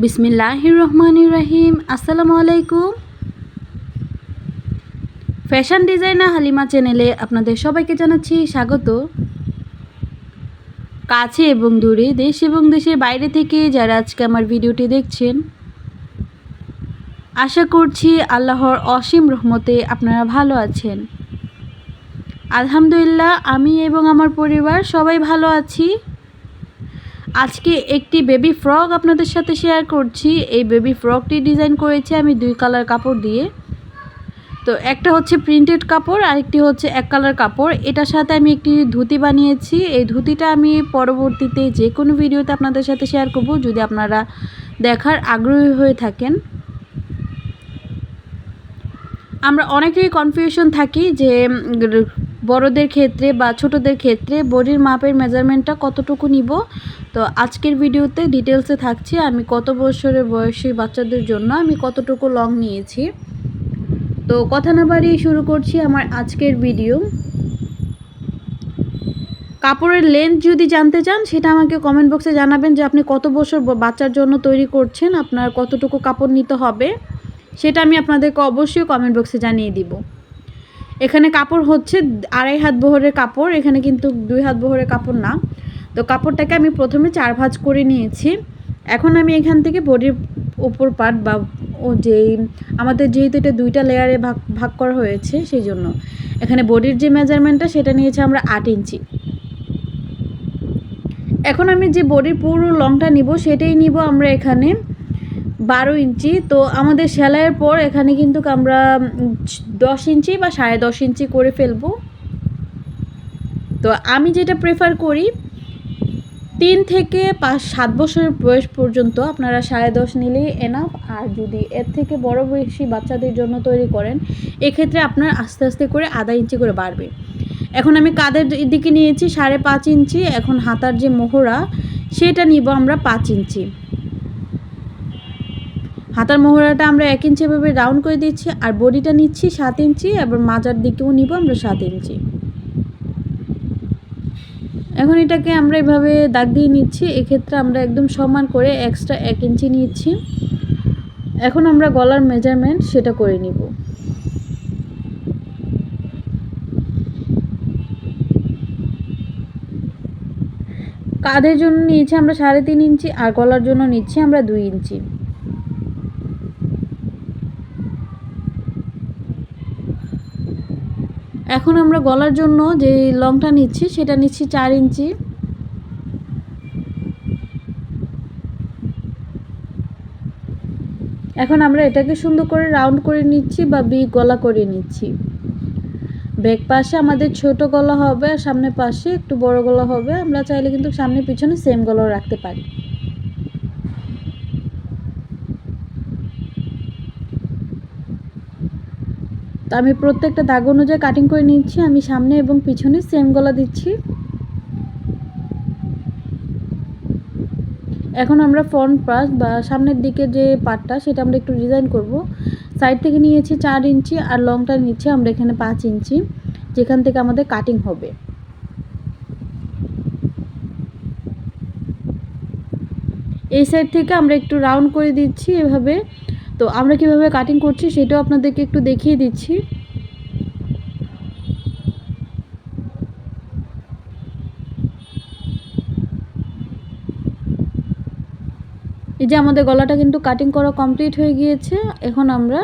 বিসমিল্লাহির রহমানির রহিম। আসসালামু আলাইকুম। ফ্যাশন ডিজাইনার হালিমা চ্যানেলে আপনাদের সবাইকে জানাচ্ছি স্বাগত। কাছে এবং দূরে, দেশ এবং দেশের বাইরে থেকে যারা আজকে আমার ভিডিওটি দেখছেন, আশা করছি আল্লাহর অসীম রহমতে আপনারা ভালো আছেন। আলহামদুলিল্লাহ, আমি এবং আমার পরিবার সবাই ভালো আছি। আজকে একটি বেবি ফ্রক আপনাদের সাথে শেয়ার করছি। এই বেবি ফ্রকটি ডিজাইন করেছি আমি 2 কালার কাপড় দিয়ে। তো একটা হচ্ছে প্রিন্টেড কাপড়, আরেকটি হচ্ছে এক কালার কাপড়। এটার সাথে আমি একটি ধুতি বানিয়েছি। এই ধুতিটা আমি পরবর্তীতে যে কোনো ভিডিওতে আপনাদের সাথে শেয়ার করব, যদি আপনারা দেখার আগ্রহী হয়ে থাকেন। আমরা অনেকেই কনফিউশন থাকি যে বড়দের ক্ষেত্রে বা ছোটদের ক্ষেত্রে বডির মাপের মেজারমেন্টটা কতটুকু নিব। তো আজকের ভিডিওতে ডিটেলসে থাকছে আমি কত বছরের বয়সী বাচ্চাদের জন্য আমি কতটুকু লং নিয়েছি। তো কথা না বাড়িয়ে শুরু করছি আমার আজকের ভিডিও। কাপড়ের লেন্থ যদি জানতে চান সেটা আমাকে কমেন্ট বক্সে জানাবেন যে আপনি কত বছর বাচ্চার জন্য তৈরি করছেন, আপনার কতটুকু কাপড় নিতে হবে সেটা আমি আপনাদেরকে অবশ্যই কমেন্ট বক্সে জানিয়ে দিব। এখানে কাপড় হচ্ছে 2.5 হাত বহরের কাপড়, এখানে কিন্তু 2 হাত বহরের কাপড় না। তো কাপড়টাকে আমি প্রথমে 4 ভাঁজ করে নিয়েছি। এখন আমি এখান থেকে বডির উপর পার্ট বা যেই আমাদের যেহেতু এটা 2টা লেয়ারে ভাগ করা হয়েছে, সেই জন্য এখানে বডির যে মেজারমেন্টটা সেটা নিয়েছি আমরা 8 ইঞ্চি। এখন আমি যে বডির পুরো লংটা নিব সেটাই নিব আমরা এখানে 12 ইঞ্চি। তো আমাদের সেলাইয়ের পর এখানে কিন্তু আমরা 10 ইঞ্চি বা 10.5 ইঞ্চি করে ফেলবো। তো আমি যেটা প্রেফার করি 3 থেকে 7 বছরের বয়স পর্যন্ত আপনারা 10.5 নিলেই এনাফ। আর যদি এর থেকে বড় বয়সী বাচ্চাদের জন্য তৈরি করেন, এক্ষেত্রে আপনার আস্তে আস্তে করে আধা ইঞ্চি করে বাড়বে। এখন আমি কাঁধের দিকে নিয়েছি 5.5 ইঞ্চি। এখন হাতার যে মোহরা সেটা নিব আমরা 5 ইঞ্চি। হাতার মোহরাটা আমরা 1 ইঞ্চি ভাবে রাউন্ড করে দিচ্ছি। আর বডিটা নিচ্ছি 7 ইঞ্চি, এবং মাজার দিকেও নিব আমরা 7 ইঞ্চি। এখন এটাকে আমরা এভাবে দাগ দিয়ে নিচ্ছি। এক্ষেত্রে আমরা একদম সমান করে এক্সট্রা 1 ইঞ্চি নিচ্ছি। এখন আমরা গলার মেজারমেন্ট সেটা করে নিব। কাঁধের জন্য নিয়েছি আমরা 3.5 ইঞ্চি, আর গলার জন্য নিচ্ছি আমরা 2 ইঞ্চি। এখন আমরা গলার জন্য যে লংটা নিচ্ছি সেটা নিচ্ছি 4 ইঞ্চি। এখন আমরা এটাকে সুন্দর করে রাউন্ড করে নিচ্ছি বা বি গলা করে নিচ্ছি। ব্যাক পাশে আমাদের ছোট গলা হবে আর সামনের পাশে একটু বড় গলা হবে। আমরা চাইলে কিন্তু সামনে পিছনে সেম গলাও রাখতে পারি। তো আমি প্রত্যেকটা দাগ অনুযায়ী কাটিং করে নিচ্ছি। আমি সামনে এবং পিছনে সেম গলা দিচ্ছি। এখন আমরা ফ্রন্ট পাশ বা সামনের দিকে যে পার্টটা সেটা আমরা একটু ডিজাইন করব। সাইড থেকে নিয়েছি 4 ইঞ্চি, আর লংটা নিচ্ছি আমরা এখানে 5 ইঞ্চি, যেখান থেকে আমাদের কাটিং হবে। এই সাইড থেকে আমরা একটু রাউন্ড করে দিচ্ছি এভাবে। তো আমরা কিভাবে কাটিং করছি সেটাও আপনাদেরকে একটু দেখিয়ে দিচ্ছি। এই যে আমাদের গলাটা কিন্তু কাটিং করা কমপ্লিট হয়ে গিয়েছে। এখন আমরা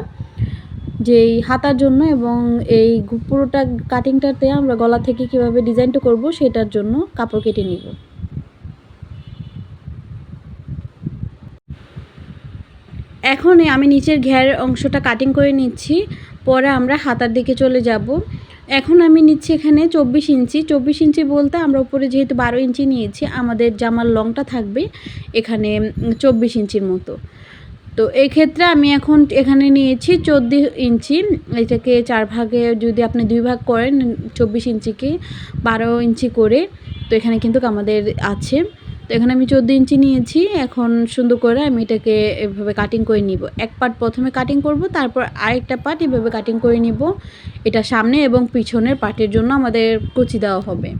যেই হাতার জন্য এবং এই পুরোটা কাটিংটাতে আমরা গলা থেকে কিভাবে ডিজাইনটা করব সেটার জন্য কাপড় কেটে নিব। এখন আমি নিচের ঘেরের অংশটা কাটিং করে নিচ্ছি, পরে আমরা হাতার দিকে চলে যাব। এখন আমি নিচ্ছি এখানে 24 ইঞ্চি। 24 ইঞ্চি বলতে আমরা উপরে যেহেতু 12 ইঞ্চি নিয়েছি, আমাদের জামার লংটা থাকবে এখানে 24 ইঞ্চির মতো। তো এই ক্ষেত্রে আমি এখন এখানে নিয়েছি 14 ইঞ্চি। এটাকে 4 ভাগে যদি আপনি 2 ভাগ করেন 24 ইঞ্চিকে 12 ইঞ্চি করে, তো এখানে কিন্তু আমাদের আছে। তো এখানে আমি 14 ইঞ্চি নিয়েছি। এখন সুন্দর করে আমি এটাকে এভাবে কাটিং করে নিব। এক পার্ট প্রথমে কাটিং করব, তারপর আরেকটা পার্ট এভাবে কাটিং করে নিব। এটা সামনে এবং পিছনের পার্টের জন্য আমাদের কুচি দেওয়া হবে।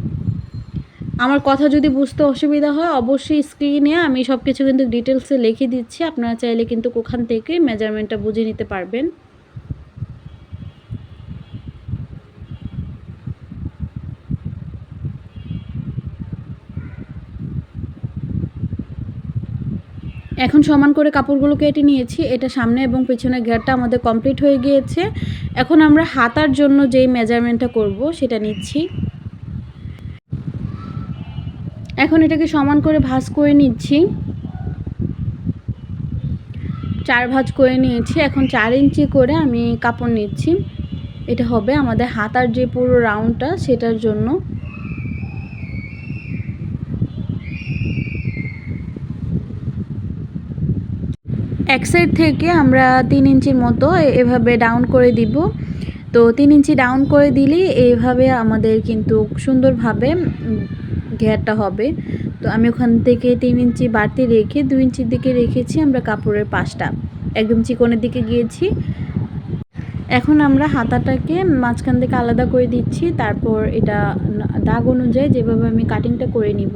আমার কথা যদি বুঝতে অসুবিধা হয় অবশ্যই স্ক্রিনে আমি সব কিছু কিন্তু ডিটেলসে লিখে দিচ্ছি, আপনারা চাইলে কিন্তু ওখান থেকে মেজারমেন্টটা বুঝে নিতে পারবেন। এখন সমান করে কাপড়গুলো কেটে নিয়েছি, এটা সামনে এবং পেছনের ঘেরটা আমাদের কমপ্লিট হয়ে গিয়েছে। এখন আমরা হাতার জন্য যেই মেজারমেন্টটা করব সেটা নিচ্ছি। এখন এটাকে সমান করে ভাঁজ করে নিচ্ছি, 4 ভাঁজ করে নিয়েছি। এখন 4 ইঞ্চি করে আমি কাপড় নিচ্ছি, এটা হবে আমাদের হাতার যে পুরো রাউন্ডটা সেটার জন্য। এক সাইড থেকে আমরা 3 ইঞ্চির মতো এভাবে ডাউন করে দিব। তো 3 ইঞ্চি ডাউন করে দিলেই এইভাবে আমাদের কিন্তু সুন্দরভাবে ঘেরটা হবে। তো আমি ওখান থেকে 3 ইঞ্চি বাড়তি রেখে 2 ইঞ্চির দিকে রেখেছি আমরা কাপড়ের পাশটা, একদম চিকনের দিকে গিয়েছি। এখন আমরা হাতাটাকে মাঝখান থেকে আলাদা করে দিচ্ছি, তারপর এটা দাগ অনুযায়ী যেভাবে আমি কাটিংটা করে নিব।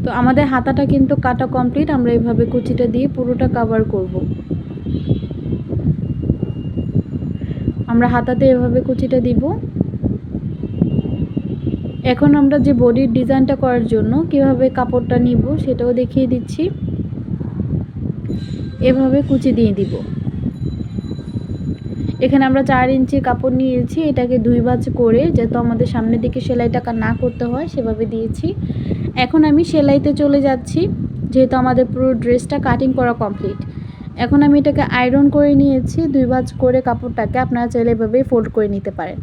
তো আমাদের হাতাটা কিন্তু কাটা কমপ্লিট, আমরা এইভাবে কুচিটা দিয়ে পুরোটা কভার করব। আমরা হাতাতে এভাবে কুচিটা দিব। এখন আমরা যে বডির ডিজাইনটা করার জন্য কিভাবে কাপড়টা নিব সেটাও দেখিয়ে দিচ্ছি। এভাবে কুচি দিয়ে দিব। এখানে আমরা 4 ইঞ্চি কাপড় নিয়েছি, এটাকে 2 ভাঁজ করে যাতে আমাদের সামনের দিকে সেলাইটা না করতে হয় সেভাবে দিয়েছি। এখন আমি সেলাইতে চলে যাচ্ছি, যেহেতু আমাদের পুরো ড্রেসটা কাটিং করা কমপ্লিট। এখন আমি এটাকে আয়রন করে নিয়েছি 2 ভাঁজ করে কাপড়টাকে, আপনারা চাইলে এভাবেই ফোল্ড করে নিতে পারেন।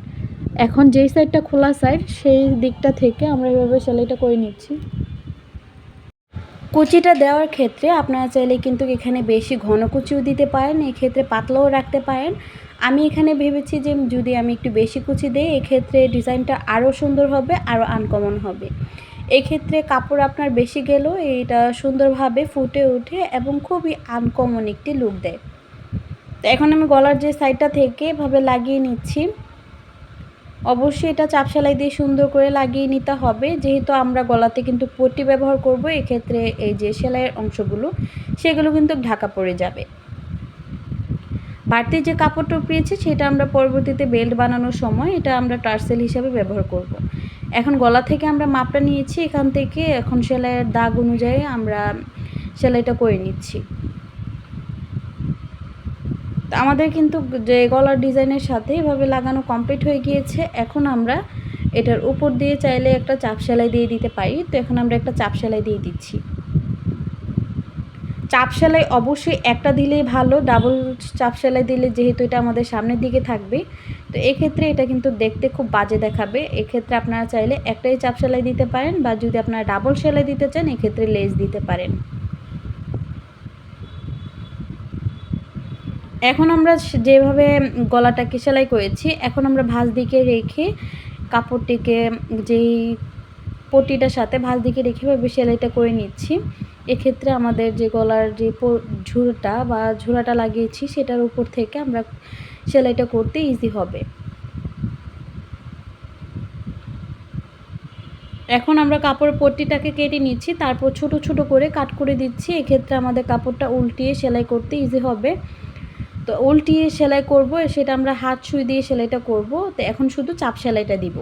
এখন যেই সাইডটা খোলা সাইড সেই দিকটা থেকে আমরা এভাবে সেলাইটা করে নিচ্ছি। কুচিটা দেওয়ার ক্ষেত্রে আপনারা চাইলে কিন্তু এখানে বেশি ঘন কুচিও দিতে পারেন, এক্ষেত্রে পাতলাও রাখতে পারেন। আমি এখানে ভেবেছি যে যদি আমি একটু বেশি কুচি দিই এক্ষেত্রে ডিজাইনটা আরও সুন্দর হবে, আরও আনকমন হবে। এক্ষেত্রে কাপড় আপনার বেশি গেলেও এটা সুন্দরভাবে ফুটে ওঠে এবং খুবই আনকমন একটি লুক দেয়। তো এখন আমি গলার যে সাইডটা থেকে এভাবে লাগিয়ে নিচ্ছি। অবশ্যই এটা চাপ সেলাই দিয়ে সুন্দর করে লাগিয়ে নিতে হবে, যেহেতু আমরা গলাতে কিন্তু পট্টি ব্যবহার করব। এক্ষেত্রে এই যে সেলাইয়ের অংশগুলো সেগুলো কিন্তু ঢাকা পড়ে যাবে। বাড়তি যে কাপড়টা পেয়েছি সেটা আমরা পরবর্তীতে বেল্ট বানানোর সময় এটা আমরা টার্সেল হিসাবে ব্যবহার করব। এখন গলা থেকে আমরা মাপটা নিয়েছি, এখান থেকে এখন সেলাইয়ের দাগ অনুযায়ী আমরা সেলাইটা করে নিচ্ছি। তো আমাদের কিন্তু যে গলার ডিজাইনের সাথে এভাবে লাগানো কমপ্লিট হয়ে গিয়েছে। এখন আমরা এটার উপর দিয়ে চাইলে একটা চাপ সেলাই দিয়ে দিতে পারি। তো এখন আমরা একটা চাপ সেলাই দিয়ে দিচ্ছি। চাপ সেলাই অবশ্যই একটা দিলেই ভালো, ডাবল চাপ সেলাই দিলে যেহেতু এটা আমাদের সামনের দিকে থাকবে তো এক্ষেত্রে এটা কিন্তু দেখতে খুব বাজে দেখাবে। এক্ষেত্রে আপনারা চাইলে একটাই চাপ সেলাই দিতে পারেন, বা যদি আপনারা ডাবল সেলাই দিতে চান এক্ষেত্রে লেস দিতে পারেন। এখন আমরা যেভাবে গলাটাকে সেলাই করেছি এখন আমরা ভাঁজ দিকে রেখে কাপড়টিকে যেই পট্টিটার সাথে ভাঁজ দিকে রেখে এভাবে সেলাইটা করে নিচ্ছি। এক্ষেত্রে আমাদের যে গলার যে ঝুলটা বা ঝুলাটা লাগিয়েছি সেটার উপর থেকে আমরা সেলাইটা করতে ইজি হবে। এখন আমরা কাপড়ের পট্টিটাকে কেটে নিচ্ছি, তারপর ছোট ছোট করে কাট করে দিচ্ছি। এক্ষেত্রে আমাদের কাপড়টা উল্টিয়ে সেলাই করতে ইজি হবে। তো উল্টিয়ে সেলাই করব, সেটা আমরা হাত সুই দিয়ে সেলাইটা করব। তো এখন শুধু চাপ সেলাইটা দিব।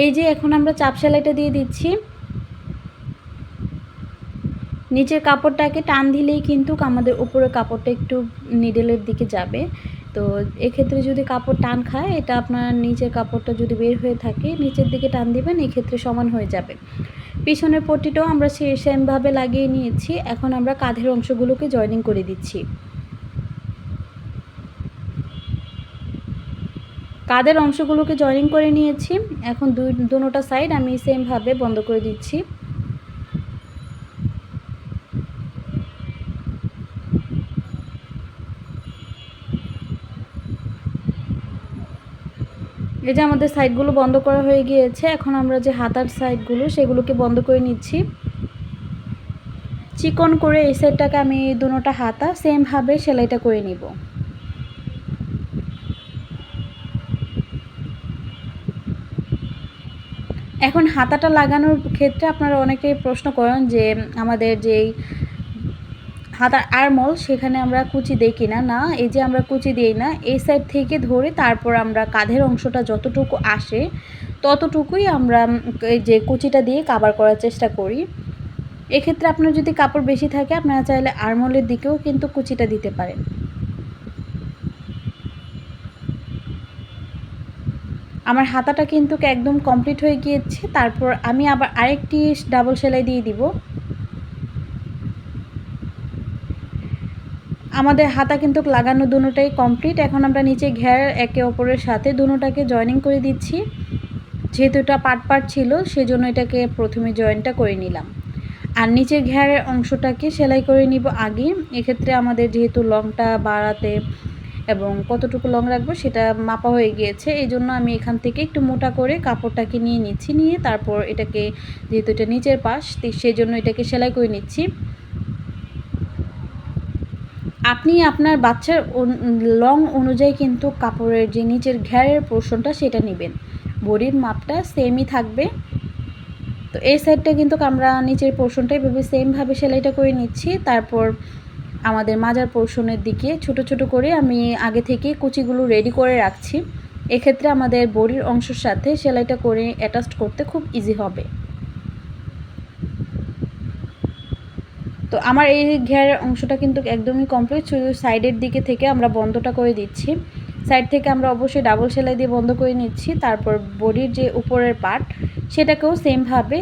এই যে এখন আমরা চাপ সেলাইটা দিয়ে দিচ্ছি। নিচের কাপড়টাকে টান দিলেই কিন্তু আমাদের উপরের কাপড়টা একটু নিডেলের দিকে যাবে। তো এক্ষেত্রে যদি কাপড় টান খায় এটা আপনার নিচের কাপড়টা যদি বের হয়ে থাকে নিচের দিকে টান দিবেন, এক্ষেত্রে সমান হয়ে যাবে। পিছনের পট্টিটাও আমরা সেমভাবে লাগিয়ে নিয়েছি। এখন আমরা কাঁধের অংশগুলোকে জয়েনিং করে দিচ্ছি। কাঁধের অংশগুলোকে জয়েনিং করে নিয়েছি। এখন দুটোটা সাইড আমি সেমভাবে বন্ধ করে দিচ্ছি। এই যে আমাদের সাইডগুলো বন্ধ করা হয়ে গিয়েছে। এখন আমরা যে হাতার সাইডগুলো সেগুলোকে বন্ধ করে নিচ্ছি। চিকন করে এই সাইডটাকে আমি দুটোটা হাতা সেমভাবে সেলাইটা করে নিব। এখন হাতাটা লাগানোর ক্ষেত্রে আপনারা অনেকেই প্রশ্ন করেন যে আমাদের যেই হাতার আরমোল সেখানে আমরা কুচি দেই কিনা। না, এই যে আমরা কুচি দিই না, এই সাইড থেকে ধরে তারপর আমরা কাঁধের অংশটা যতটুকু আসে ততটুকুই আমরা এই যে কুচিটা দিয়ে কাভার করার চেষ্টা করি। এক্ষেত্রে আপনার যদি কাপড় বেশি থাকে আপনারা চাইলে আরমোলের দিকেও কিন্তু কুচিটা দিতে পারেন। আমার হাতাটা কিন্তু একদম কমপ্লিট হয়ে গিয়েছে। তারপর আমি আবার আরেকটি ডাবল সেলাই দিয়ে দিব। আমাদের হাতা কিন্তু লাগানো দুটোটাই কমপ্লিট। এখন আমরা নিচে ঘের একে অপরের সাথে দুটোটাকে জয়েনিং করে দিচ্ছি। যেহেতু এটা পার্ট পার্ট ছিল সেজন্য এটাকে প্রথমে জয়েনটা করে নিলাম। আর নিচের ঘেরের অংশটাকে সেলাই করে নিব আগে। এক্ষেত্রে আমাদের যেহেতু লংটা বাড়াতে এবং কতটুকু লং রাখবো সেটা মাপা হয়ে গিয়েছে, এই জন্য আমি এখান থেকে একটু মোটা করে কাপড়টাকে নিয়ে নিচ্ছি। নিয়ে তারপর এটাকে, যেহেতু এটা নিচের পাশ সেই জন্য এটাকে সেলাই করে নিচ্ছি। আপনি আপনার বাচ্চার লং অনুযায়ী কিন্তু কাপড়ের যে নিচের ঘেরের পোর্শনটা সেটা নেবেন। বডির মাপটা সেমই থাকবে। তো এই সাইডটা কিন্তু আমরা নিচের পোর্শনটা এভাবে সেমভাবে সেলাইটা করে নিচ্ছি। তারপর আমাদের মাজার পোর্শনের দিকে ছোট ছোট করে আমি আগে থেকে কুচিগুলো রেডি করে রাখছি। এক্ষেত্রে আমাদের বডির অংশের সাথে সেলাইটা করে অ্যাটাচ করতে খুব ইজি হবে। তো আমার এই ঘেরের অংশটা কিন্তু একদমই কমপ্লিট। শুধু সাইডের দিকে থেকে আমরা বন্ধটা করে দিচ্ছি। সাইড থেকে আমরা অবশ্যই ডাবল সেলাই দিয়ে বন্ধ করে নিচ্ছি। তারপর বডির যে উপরের পার্ট সেটাকেও সেমভাবে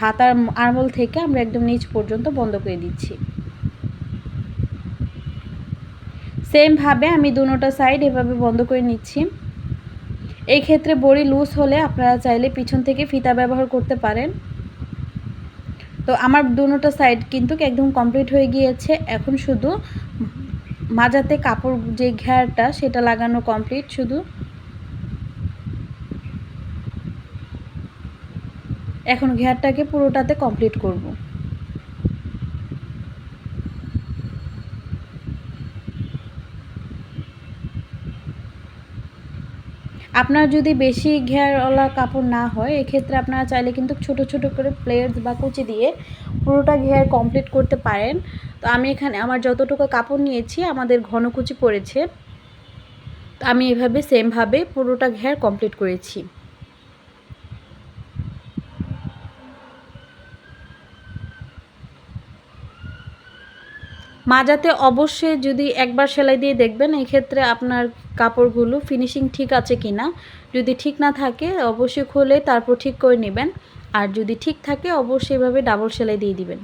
হাতার আরমোল থেকে আমরা একদম নিচ পর্যন্ত বন্ধ করে দিচ্ছি। সেমভাবে আমি দুটোটা সাইড এভাবে বন্ধ করে নিচ্ছি। এই ক্ষেত্রে বড়ি লুজ হলে আপনারা চাইলে পিছন থেকে ফিতা ব্যবহার করতে পারেন। তো আমার দুটোটা সাইড কিন্তু একদম কমপ্লিট হয়ে গিয়েছে। এখন শুধু মাজাতে কাপড় যে ঘেরটা সেটা লাগানো কমপ্লিট। শুধু এখন ঘেরটাকে পুরোটাতে কমপ্লিট করব। আপনার যদি বেশি ঘেরওয়ালা কাপড় না হয় এক্ষেত্রে আপনারা চাইলে কিন্তু ছোট ছোট করে প্লেটস বা কুচি দিয়ে পুরোটা ঘের কমপ্লিট করতে পারেন। তো আমি এখানে আমার যতটুকু কাপড় নিয়েছি আমাদের ঘন কুচি পড়েছে, তো আমি এভাবে সেমভাবে পুরোটা ঘের কমপ্লিট করেছি। মাজাতে অবশ্যই যদি একবার সেলাই দিয়ে দেখবেন এক্ষেত্রে আপনার কাপড়গুলো ফিনিশিং ঠিক আছে কি না। যদি ঠিক না থাকে অবশ্যই খুলে তারপর ঠিক করে নেবেন। আর যদি ঠিক থাকে অবশ্যই এভাবে ডাবল সেলাই দিয়ে দিবেন।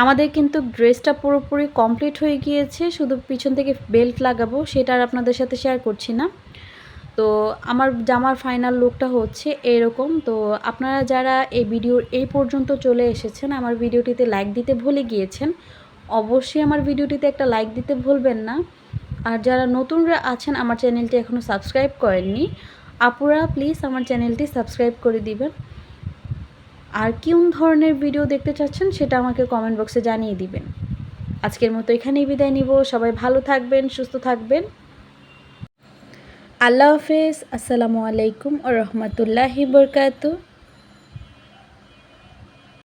আমাদের কিন্তু ড্রেসটা পুরোপুরি কমপ্লিট হয়ে গিয়েছে। শুধু পিছন থেকে বেল্ট লাগাবো, সেটা আর আপনাদের সাথে শেয়ার করছি না। তো আমার জামার ফাইনাল লুকটা হচ্ছে এরকম। তো আপনারা যারা এই ভিডিওর এই পর্যন্ত চলে এসেছেন, আমার ভিডিওটিতে লাইক দিতে ভুলে গিয়েছেন, অবশ্যই আমার ভিডিওটিতে একটা লাইক দিতে ভুলবেন না। আর যারা নতুনরা আছেন আমার চ্যানেলটি এখনও সাবস্ক্রাইব করেননি, আপুরা প্লিজ আমার চ্যানেলটি সাবস্ক্রাইব করে দিবেন। আর কোন ধরনের ভিডিও দেখতে চাচ্ছেন সেটা আমাকে কমেন্ট বক্সে জানিয়ে দিবেন। আজকের মতো এখানেই বিদায় নিব। সবাই ভালো থাকবেন, সুস্থ থাকবেন। আল্লাহ হাফেজ। আসসালামু আলাইকুম ওয়া রাহমাতুল্লাহি ওয়া বারাকাতুহু।